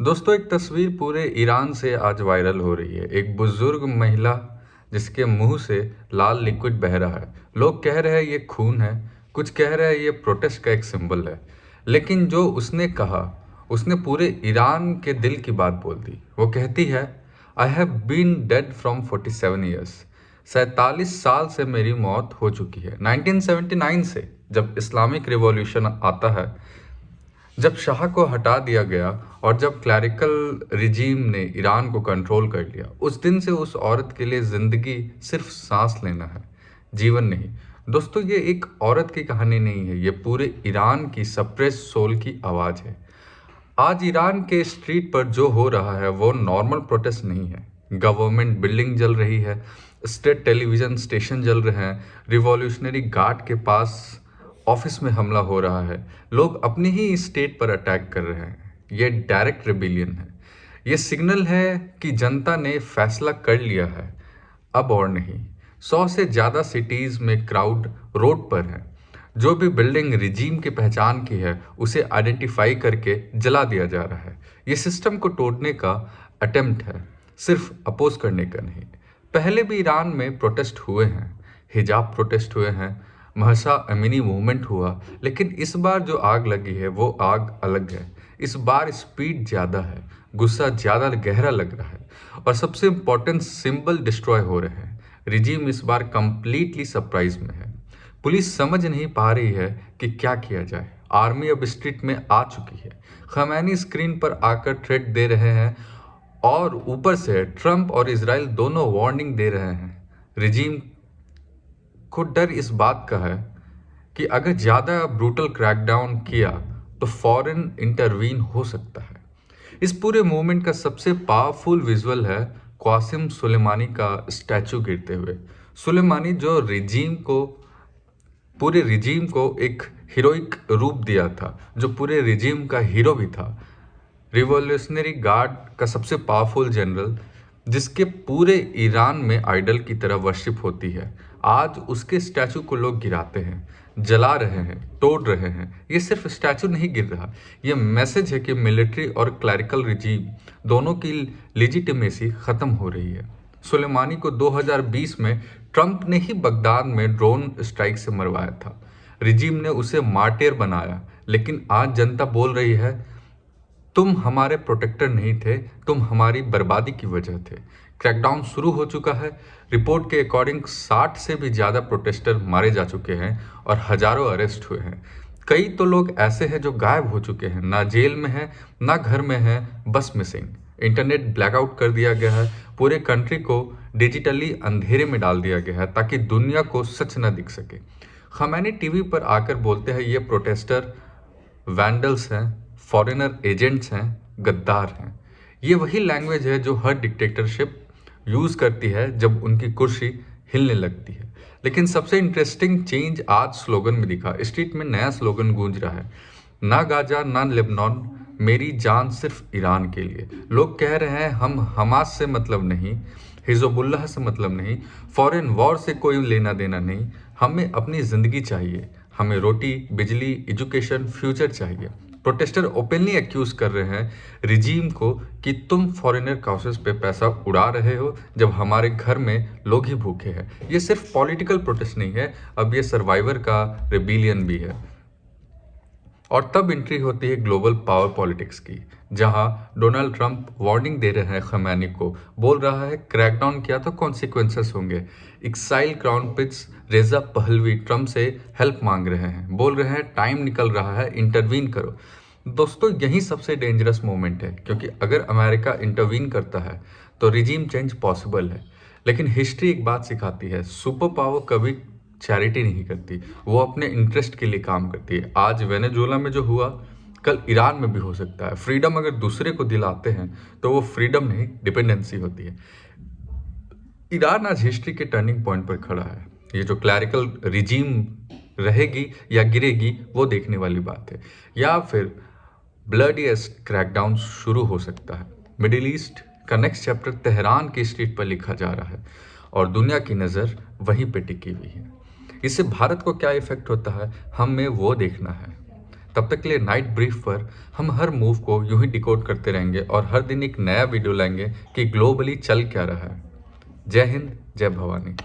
दोस्तों, एक तस्वीर पूरे ईरान से आज वायरल हो रही है। एक बुजुर्ग महिला जिसके मुंह से लाल लिक्विड बह रहा है। लोग कह रहे हैं ये खून है, कुछ कह रहे हैं ये प्रोटेस्ट का एक सिंबल है। लेकिन जो उसने कहा, उसने पूरे ईरान के दिल की बात बोल दी। वो कहती है, I have been dead from 47 years. 47 साल से मेरी मौत हो चुकी है। 1979 से जब इस्लामिक रिवॉल्यूशन आता है, जब शाह को हटा दिया गया और जब क्लैरिकल रिजीम ने ईरान को कंट्रोल कर लिया, उस दिन से उस औरत के लिए ज़िंदगी सिर्फ सांस लेना है, जीवन नहीं। दोस्तों, ये एक औरत की कहानी नहीं है, ये पूरे ईरान की सप्रेस सोल की आवाज़ है। आज ईरान के स्ट्रीट पर जो हो रहा है वो नॉर्मल प्रोटेस्ट नहीं है। गवर्नमेंट बिल्डिंग जल रही है, स्टेट टेलीविजन स्टेशन जल रहे हैं, रिवॉल्यूशनरी गार्ड के पास ऑफिस में हमला हो रहा है, लोग अपनी ही स्टेट पर अटैक कर रहे हैं। ये डायरेक्ट रिबिलियन है। ये सिग्नल है कि जनता ने फैसला कर लिया है, अब और नहीं। 100 से ज़्यादा सिटीज़ में क्राउड रोड पर है। जो भी बिल्डिंग रिजीम की पहचान की है उसे आइडेंटिफाई करके जला दिया जा रहा है। ये सिस्टम को तोड़ने का अटेम्प्ट है, सिर्फ अपोज करने का नहीं। पहले भी ईरान में प्रोटेस्ट हुए हैं, हिजाब प्रोटेस्ट हुए हैं, महसा अमीनी मूवमेंट हुआ, लेकिन इस बार जो आग लगी है वो आग अलग है। इस बार स्पीड ज़्यादा है, गुस्सा ज़्यादा गहरा लग रहा है, और सबसे इम्पोर्टेंट सिंबल डिस्ट्रॉय हो रहे हैं। रिजीम इस बार कंप्लीटली सरप्राइज में है। पुलिस समझ नहीं पा रही है कि क्या किया जाए। आर्मी अब स्ट्रीट में आ चुकी है। खमैनी स्क्रीन पर आकर थ्रेट दे रहे हैं, और ऊपर से ट्रंप और इजराइल दोनों वार्निंग दे रहे हैं। रिजीम को डर इस बात का है कि अगर ज़्यादा ब्रूटल क्रैकडाउन किया तो फॉरेन इंटरवीन हो सकता है। इस पूरे मूवमेंट का सबसे पावरफुल विजुअल है क़ासिम सुलेमानी का स्टैचू गिरते हुए। सुलेमानी जो पूरे रिजीम को एक हीरोइक रूप दिया था, जो पूरे रिजीम का हीरो भी था, रिवॉल्यूशनरी गार्ड का सबसे पावरफुल जनरल, जिसके पूरे ईरान में आइडल की तरह वर्शिप होती है, आज उसके स्टैचू को लोग गिराते हैं, जला रहे हैं, तोड़ रहे हैं। ये सिर्फ स्टैचू नहीं गिर रहा, ये मैसेज है कि मिलिट्री और क्लैरिकल रिजीम दोनों की लेजिटिमेसी ख़त्म हो रही है। सुलेमानी को 2020 में ट्रंप ने ही बगदाद में ड्रोन स्ट्राइक से मरवाया था। रिजीम ने उसे मार्टियर बनाया, लेकिन आज जनता बोल रही है, तुम हमारे प्रोटेक्टर नहीं थे, तुम हमारी बर्बादी की वजह थे। क्रैकडाउन शुरू हो चुका है। रिपोर्ट के अकॉर्डिंग 60 से भी ज़्यादा प्रोटेस्टर मारे जा चुके हैं और हजारों अरेस्ट हुए हैं। कई तो लोग ऐसे हैं जो गायब हो चुके हैं, ना जेल में है, ना घर में है, बस मिसिंग। इंटरनेट ब्लैकआउट कर दिया गया है, पूरे कंट्री को डिजिटली अंधेरे में डाल दिया गया है ताकि दुनिया को सच न दिख सके। खमैनी टीवी पर आकर बोलते हैं ये प्रोटेस्टर वैंडल्स हैं, फॉरेनर एजेंट्स हैं, गद्दार हैं। ये वही लैंग्वेज है जो हर डिक्टेटरशिप यूज़ करती है जब उनकी कुर्सी हिलने लगती है। लेकिन सबसे इंटरेस्टिंग चेंज आज स्लोगन में दिखा। स्ट्रीट में नया स्लोगन गूंज रहा है, ना गाजा ना लेबनान, मेरी जान सिर्फ ईरान के लिए। लोग कह रहे हैं हम हमास से मतलब नहीं, हिजबुल्लाह से मतलब नहीं, फॉरेन वॉर से कोई लेना देना नहीं, हमें अपनी ज़िंदगी चाहिए, हमें रोटी, बिजली, एजुकेशन, फ्यूचर चाहिए। प्रोटेस्टर ओपनली एक्यूज कर रहे हैं रिजीम को कि तुम फॉरेनर काउसेस पे पैसा उड़ा रहे हो जब हमारे घर में लोग ही भूखे हैं। ये सिर्फ पॉलिटिकल प्रोटेस्ट नहीं है, अब ये सर्वाइवर का रिबिलियन भी है। और तब एंट्री होती है ग्लोबल पावर पॉलिटिक्स की, जहां डोनाल्ड ट्रंप वार्निंग दे रहे हैं खमैनी को, बोल रहा है क्रैकडाउन किया तो कॉन्सिक्वेंसेस होंगे। Exile crown prince Reza Pahlavi Trump से हेल्प मांग रहे हैं, बोल रहे हैं टाइम निकल रहा है, इंटरवीन करो। दोस्तों, यही सबसे डेंजरस मोमेंट है, क्योंकि अगर अमेरिका इंटरवीन करता है तो रिजीम चेंज पॉसिबल है। लेकिन हिस्ट्री एक बात सिखाती है, सुपर पावर कभी चैरिटी नहीं करती, वो अपने इंटरेस्ट के लिए काम करती है। आज वेनेजुएला में जो हुआ, कल ईरान में भी हो सकता है। फ्रीडम अगर दूसरे को दिलाते हैं तो वो फ्रीडम नहीं, डिपेंडेंसी होती है। ईरान आज हिस्ट्री के टर्निंग पॉइंट पर खड़ा है। ये जो क्लैरिकल रिजीम रहेगी या गिरेगी वो देखने वाली बात है, या फिर ब्लडीएस्ट क्रैकडाउन शुरू हो सकता है। मिडिल ईस्ट का नेक्स्ट चैप्टर तेहरान की स्ट्रीट पर लिखा जा रहा है, और दुनिया की नज़र वहीं पे टिकी हुई है। इससे भारत को क्या इफेक्ट होता है, हमें वो देखना है। तब तक के लिए नाइट ब्रीफ पर हम हर मूव को यूं ही डिकोड करते रहेंगे और हर दिन एक नया वीडियो लाएंगे कि ग्लोबली चल क्या रहा है। जय हिंद, जय भवानी।